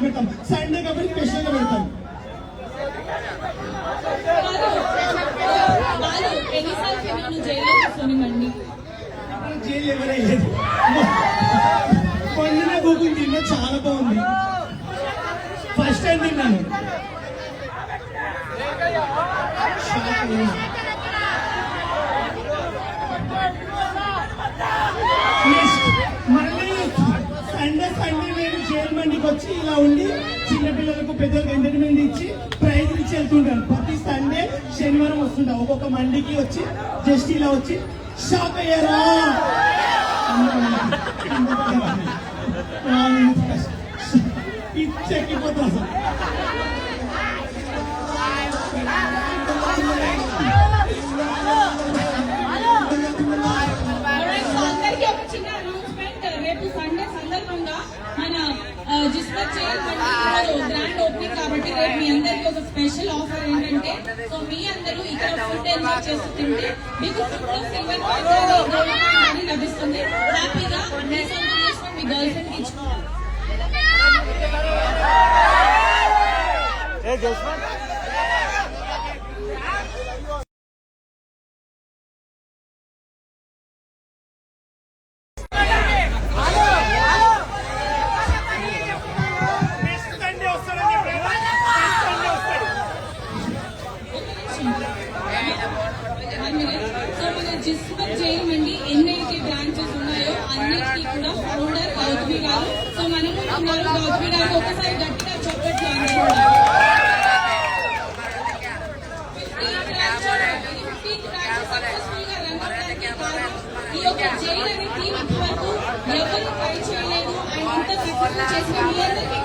పెడతాం. సండే కాబట్టి స్పెషల్ గా పెడతాం. జైలు ఎవరే లేదు. పొందిన గూగుల్ తిన్నా చాలా బాగుంది. ఫస్ట్ టైం తిన్నాను. మళ్ళీ సండే నేను జైలు మండికి వచ్చి ఇలా ఉండి చిన్నపిల్లలకు పెద్దలకు ఎంటర్టైన్మెంట్ ఇచ్చి ప్రైజ్ ఇచ్చి వెళ్తుంటాను. ప్రతి సండే శనివారం వస్తుంటా. ఒక్కొక్క మండికి వచ్చి జస్ట్ ఇలా వచ్చి షాక్ అయ్యారా చెక్కిపోతా. జిస్మత్ గ్రాండ్ ఓపెనింగ్ కాబట్టి రేపు మీ అందరికి ఒక స్పెషల్ ఆఫర్ ఏంటంటే, సో మీ అందరూ ఇక్కడ ఫుడ్ ఎంజాయ్ చేస్తూ తింటే మీకు ఫుడ్ సిల్వర్ కాయిన్ లభిస్తుంది. హ్యాపీగా మీ సొంత చేసుకుని మీ గర్ల్ ఫ్రెండ్ కి ఇచ్చుకోవాలి. జిస్మత్ చేయమండి ఎన్నైతే బ్రాంచెస్ ఉన్నాయో అన్నిటికీ కూడా ఫౌండర్ గౌతమి గారు. సో మనము గౌతమి గారికి ఒకసారి గట్టిగా చెప్పట్లు ఈ యొక్క జైలు అనే టీం ఇప్పటి వరకు ఎవరు ట్రై చేయలేదు. అండ్ ఇంత సక్సెస్ఫుల్ చేసిన మీ అందరికీ